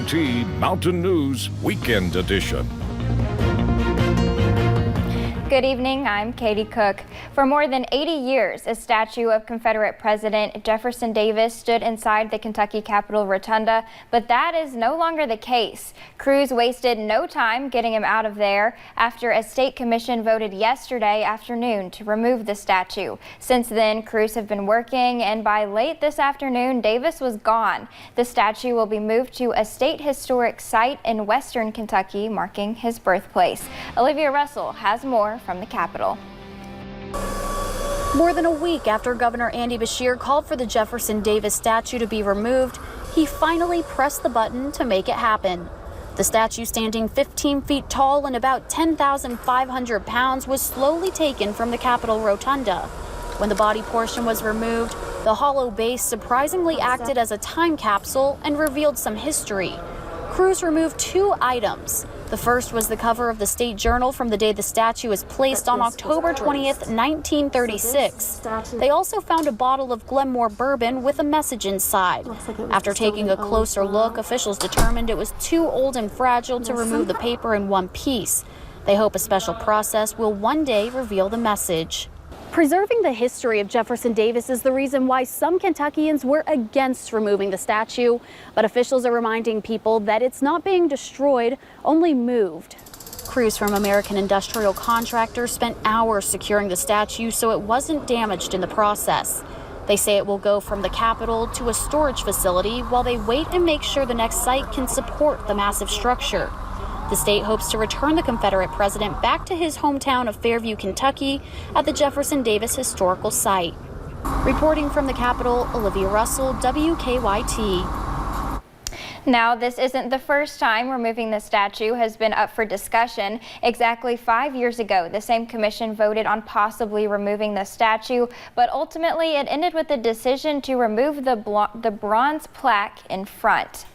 T Mountain News Weekend Edition. Good evening, I'm Katie Cook. For more than 80 years, a statue of Confederate President Jefferson Davis stood inside the Kentucky Capitol Rotunda, but that is no longer the case. Crews wasted no time getting him out of there after a state commission voted yesterday afternoon to remove the statue. Since then, crews have been working, and by late this afternoon, Davis was gone. The statue will be moved to a state historic site in western Kentucky, marking his birthplace. Olivia Russell has more from the Capitol. More than a week after Governor Andy Beshear called for the Jefferson Davis statue to be removed, he finally pressed the button to make it happen. The statue, standing 15 feet tall and about 10,500 pounds, was slowly taken from the Capitol Rotunda. When the body portion was removed, the hollow base surprisingly acted as a time capsule and revealed some history. Crews removed two items. The first was the cover of the State Journal from the day the statue was placed on October 20th, 1936. They also found a bottle of Glenmore bourbon with a message inside. After taking a closer look, officials determined it was too old and fragile to remove the paper in one piece. They hope a special process will one day reveal the message. Preserving the history of Jefferson Davis is the reason why some Kentuckians were against removing the statue, but officials are reminding people that it's not being destroyed, only moved. Crews from American Industrial Contractors spent hours securing the statue so it wasn't damaged in the process. They say it will go from the Capitol to a storage facility while they wait and make sure the next site can support the massive structure. The state hopes to return the Confederate president back to his hometown of Fairview, Kentucky, at the Jefferson Davis Historical Site. Reporting from the Capitol, Olivia Russell, WKYT. Now, this isn't the first time removing the statue has been up for discussion. Exactly 5 years ago, the same commission voted on possibly removing the statue, but ultimately it ended with the decision to remove the bronze plaque in front.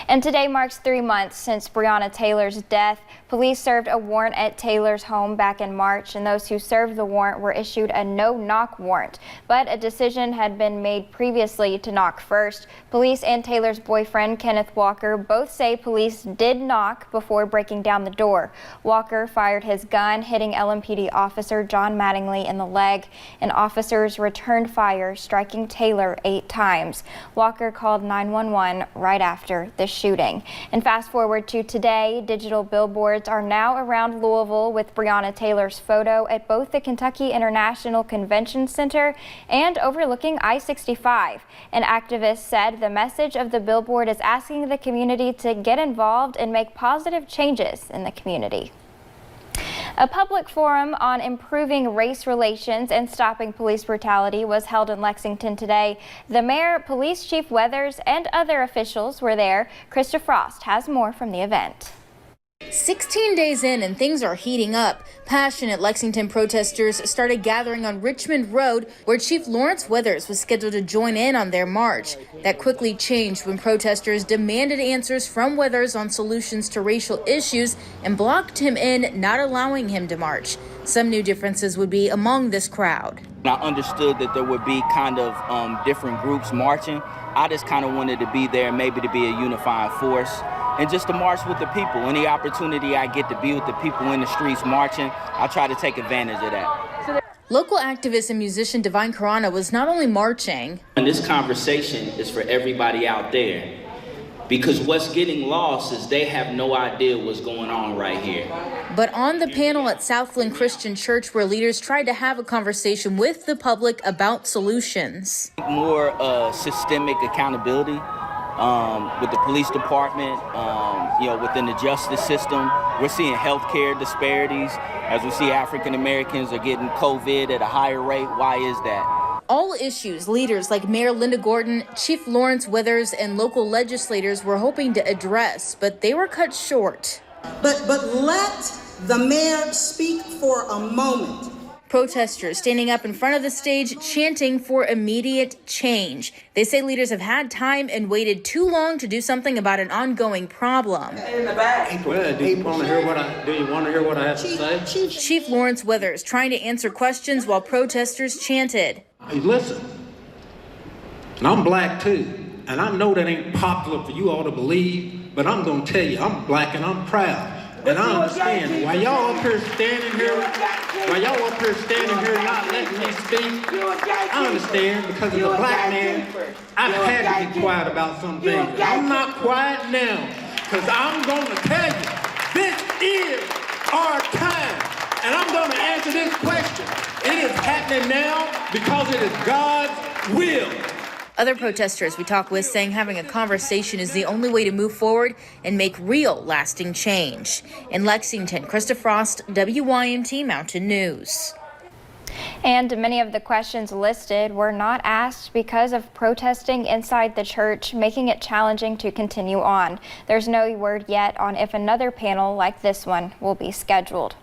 And today marks 3 months since Breonna Taylor's death. Police served a warrant at Taylor's home back in March, and those who served the warrant were issued a no-knock warrant. But a decision had been made previously to knock first. Police and Taylor's boyfriend, Kenneth Walker, both say police did knock before breaking down the door. Walker fired his gun, hitting LMPD officer John Mattingly in the leg, and officers returned fire, striking Taylor 8 times. Walker called 911 right after the shooting. And fast forward to today, digital billboards are now around Louisville with Breonna Taylor's photo at both the Kentucky International Convention Center and overlooking I-65. An activist said the message of the billboard is asking the community to get involved and make positive changes in the community. A public forum on improving race relations and stopping police brutality was held in Lexington today. The mayor, police chief Weathers, and other officials were there. Krista Frost has more from the event. 16 days in and things are heating up. Passionate Lexington protesters started gathering on Richmond Road, where Chief Lawrence Weathers was scheduled to join in on their march. That quickly changed when protesters demanded answers from Weathers on solutions to racial issues and blocked him in, not allowing him to march. Some new differences would be among this crowd. I understood that there would be kind of different groups marching. I just kind of wanted to be there, maybe to be a unifying force and just to march with the people. Any opportunity I get to be with the people in the streets marching, I'll try to take advantage of that. Local activist and musician Divine Karana was not only marching. And this conversation is for everybody out there, because what's getting lost is they have no idea what's going on right here. But on the panel at Southland Christian Church, where leaders tried to have a conversation with the public about solutions. More systemic accountability with the police department, within the justice system. We're seeing healthcare disparities as we see African Americans are getting COVID at a higher rate. Why is that? All issues leaders like Mayor Linda Gordon, Chief Lawrence Weathers, and local legislators were hoping to address, but they were cut short. But let the mayor speak for a moment. Protesters standing up in front of the stage chanting for immediate change. They say leaders have had time and waited too long to do something about an ongoing problem. Well, do you want to hear what I have to say? Chief Lawrence Weathers trying to answer questions while protesters chanted. Hey, listen, and I'm black too, and I know that ain't popular for you all to believe, but I'm gonna tell you, I'm black and I'm proud. And I understand why y'all up here standing here, not letting me speak. I understand because as a black man, I've had to be quiet about some things. I'm not quiet now because I'm gonna tell you, this is our time. And I'm gonna answer this question. It is happening now because it is God's will. Other protesters we talked with saying having a conversation is the only way to move forward and make real, lasting change. In Lexington, Krista Frost, WYMT Mountain News. And many of the questions listed were not asked because of protesting inside the church, making it challenging to continue on. There's no word yet on if another panel like this one will be scheduled.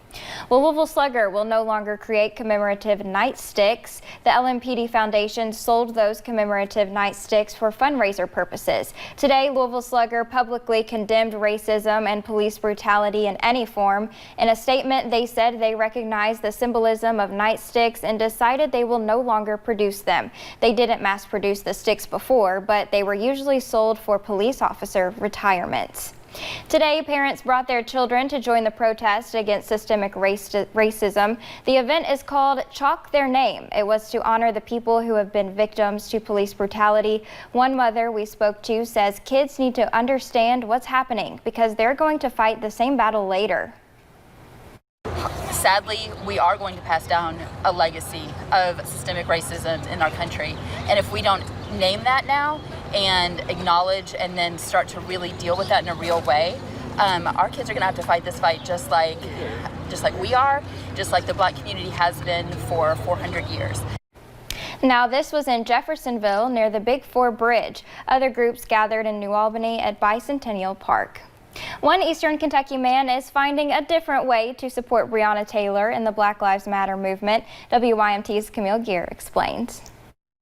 Well, Louisville Slugger will no longer create commemorative nightsticks. The LMPD Foundation sold those commemorative nightsticks for fundraiser purposes. Today, Louisville Slugger publicly condemned racism and police brutality in any form. In a statement, they said they recognize the symbolism of nightsticks and decided they will no longer produce them. They didn't mass produce the sticks before, but they were usually sold for police officer retirements. Today, parents brought their children to join the protest against systemic racism. The event is called Chalk Their Name. It was to honor the people who have been victims to police brutality. One mother we spoke to says kids need to understand what's happening because they're going to fight the same battle later. Sadly, we are going to pass down a legacy of systemic racism in our country. And if we don't name that now and acknowledge and then start to really deal with that in a real way, our kids are going to have to fight this fight just like we are, just like the black community has been for 400 years. Now, this was in Jeffersonville near the Big Four Bridge. Other groups gathered in New Albany at Bicentennial Park. One Eastern Kentucky man is finding a different way to support Breonna Taylor in the Black Lives Matter movement. WYMT's Camille Gear explains.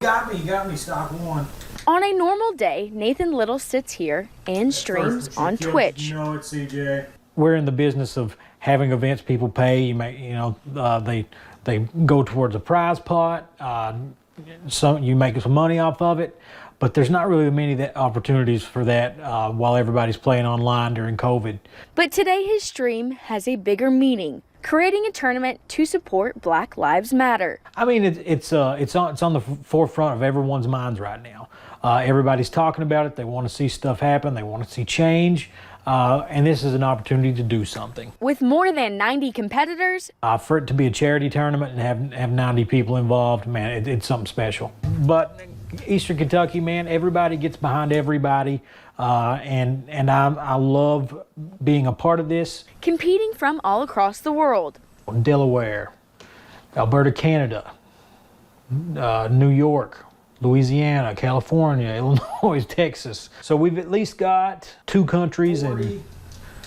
You got me, stock one. On a normal day, Nathan Little sits here and streams on Twitch. You know it, CJ. We're in the business of having events people pay. They go towards a prize pot. You make some money off of it. But there's not really many opportunities for that while everybody's playing online during COVID. But today his stream has a bigger meaning, creating a tournament to support Black Lives Matter. I mean, it's on the forefront of everyone's minds right now. Everybody's talking about it. They want to see stuff happen. They want to see change. And this is an opportunity to do something. With more than 90 competitors. For it to be a charity tournament and have 90 people involved, man, it's something special. But Eastern Kentucky, man, everybody gets behind everybody, and I love being a part of this. Competing from all across the world. Delaware, Alberta, Canada, New York, Louisiana, California, Illinois, Texas. So we've at least got 2 countries and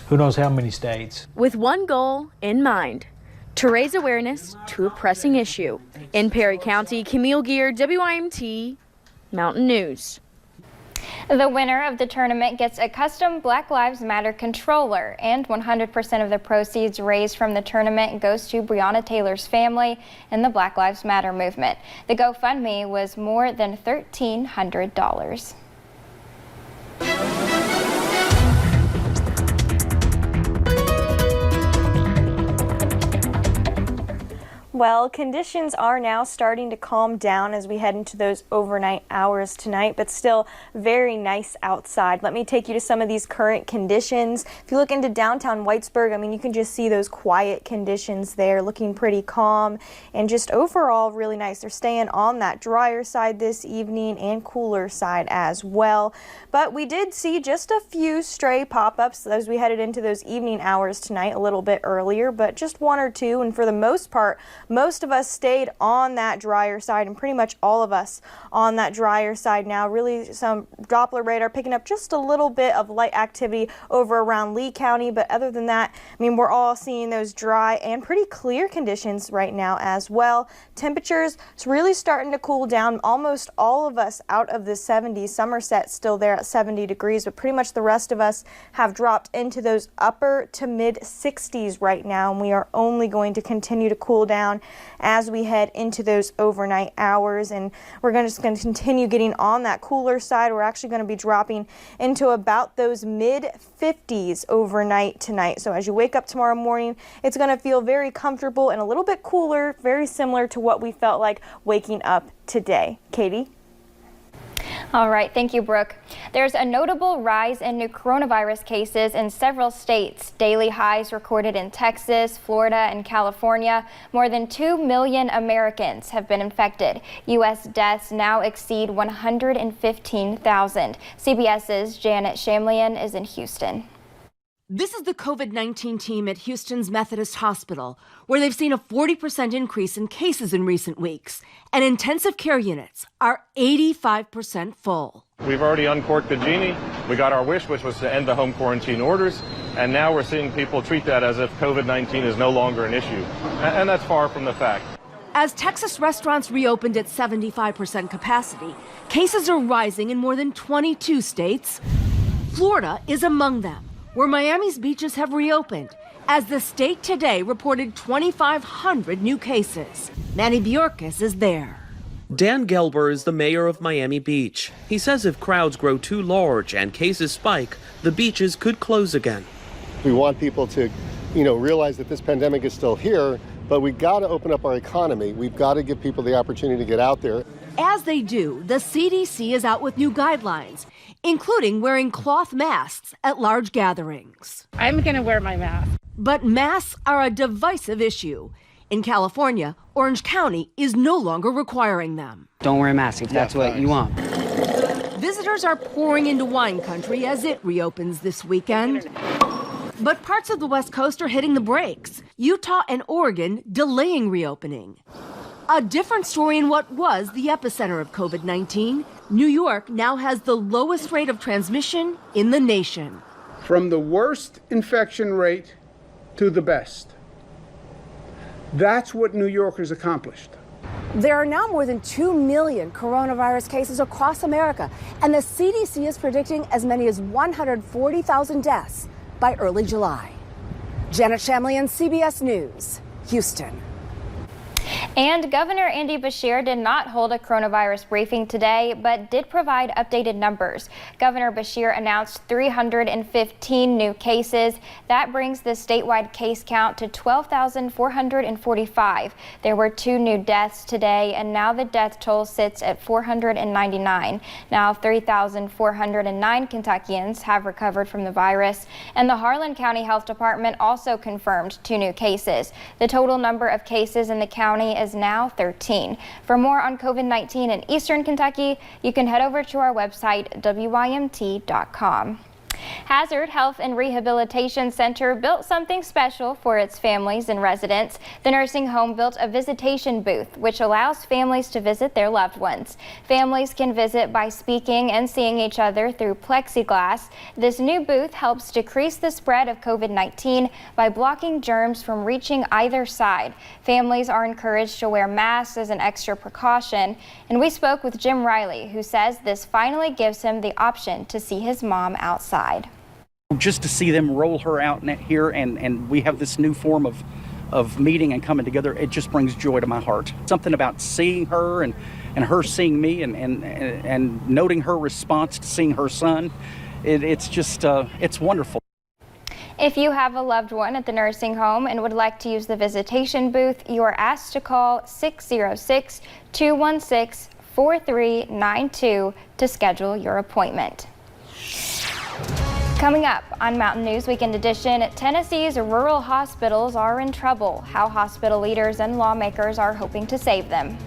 who knows how many states. With one goal in mind, to raise awareness to a pressing issue. In Perry County, Camille Gear, WYMT Mountain News. The winner of the tournament gets a custom Black Lives Matter controller, and 100% of the proceeds raised from the tournament goes to Breonna Taylor's family and the Black Lives Matter movement. The GoFundMe was more than $1,300. Well, conditions are now starting to calm down as we head into those overnight hours tonight, but still very nice outside. Let me take you to some of these current conditions. If you look into downtown Whitesburg, I mean, you can just see those quiet conditions there, looking pretty calm and just overall really nice. They're staying on that drier side this evening and cooler side as well. But we did see just a few stray pop-ups as we headed into those evening hours tonight a little bit earlier, but just 1 or 2, and for the most part, most of us stayed on that drier side, and pretty much all of us on that drier side now. Really some Doppler radar picking up just a little bit of light activity over around Lee County, but other than that, I mean, we're all seeing those dry and pretty clear conditions right now as well. Temperatures really starting to cool down. Almost all of us out of the 70s. Somerset still there at 70 degrees, but pretty much the rest of us have dropped into those upper to mid 60s right now, and we are only going to continue to cool down down as we head into those overnight hours, and we're going to continue getting on that cooler side. We're actually going to be dropping into about those mid-50s overnight tonight. So as you wake up tomorrow morning, it's going to feel very comfortable and a little bit cooler, very similar to what we felt like waking up today. Katie? All right, thank you, Brooke. There's a notable rise in new coronavirus cases in several states. Daily highs recorded in Texas, Florida, and California. More than 2 million Americans have been infected. U.S. deaths now exceed 115,000. CBS's Janet Shamlian is in Houston. This is the COVID-19 team at Houston's Methodist Hospital, where they've seen a 40% increase in cases in recent weeks, and intensive care units are 85% full. We've already uncorked the genie. We got our wish, which was to end the home quarantine orders, and now we're seeing people treat that as if COVID-19 is no longer an issue, and that's far from the fact. As Texas restaurants reopened at 75% capacity, cases are rising in more than 22 states. Florida is among them, where Miami's beaches have reopened, as the state today reported 2,500 new cases. Manny Bjorkis is there. Dan Gelber is the mayor of Miami Beach. He says if crowds grow too large and cases spike, the beaches could close again. We want people to, realize that this pandemic is still here, but we got to open up our economy. We've got to give people the opportunity to get out there. As they do, the CDC is out with new guidelines, including wearing cloth masks at large gatherings. I'm going to wear my mask. But masks are a divisive issue. In California, Orange County is no longer requiring them. Don't wear a mask if that's what you want. Visitors are pouring into wine country as it reopens this weekend. But parts of the West Coast are hitting the brakes. Utah and Oregon delaying reopening. A different story in what was the epicenter of COVID-19. New York now has the lowest rate of transmission in the nation. From the worst infection rate to the best. That's what New Yorkers accomplished. There are now more than 2 million coronavirus cases across America, and the CDC is predicting as many as 140,000 deaths by early July. Janet Shamlian, CBS News, Houston. And Governor Andy Beshear did not hold a coronavirus briefing today, but did provide updated numbers. Governor Beshear announced 315 new cases. That brings the statewide case count to 12,445. There were 2 new deaths today, and now the death toll sits at 499. Now 3,409 Kentuckians have recovered from the virus, and the Harlan County Health Department also confirmed 2 new cases. The total number of cases in the county is now 13. For more on COVID-19 in Eastern Kentucky, you can head over to our website, WYMT.com. Hazard Health and Rehabilitation Center built something special for its families and residents. The nursing home built a visitation booth, which allows families to visit their loved ones. Families can visit by speaking and seeing each other through plexiglass. This new booth helps decrease the spread of COVID-19 by blocking germs from reaching either side. Families are encouraged to wear masks as an extra precaution. And we spoke with Jim Riley, who says this finally gives him the option to see his mom outside. Just to see them roll her out here and we have this new form of meeting and coming together, it just brings joy to my heart. Something about seeing her and her seeing me and noting her response to seeing her son, it's just, it's wonderful. If you have a loved one at the nursing home and would like to use the visitation booth, you are asked to call 606-216-4392 to schedule your appointment. Coming up on Mountain News Weekend Edition, Tennessee's rural hospitals are in trouble. How hospital leaders and lawmakers are hoping to save them.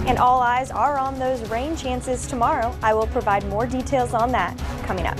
And all eyes are on those rain chances tomorrow. I will provide more details on that coming up.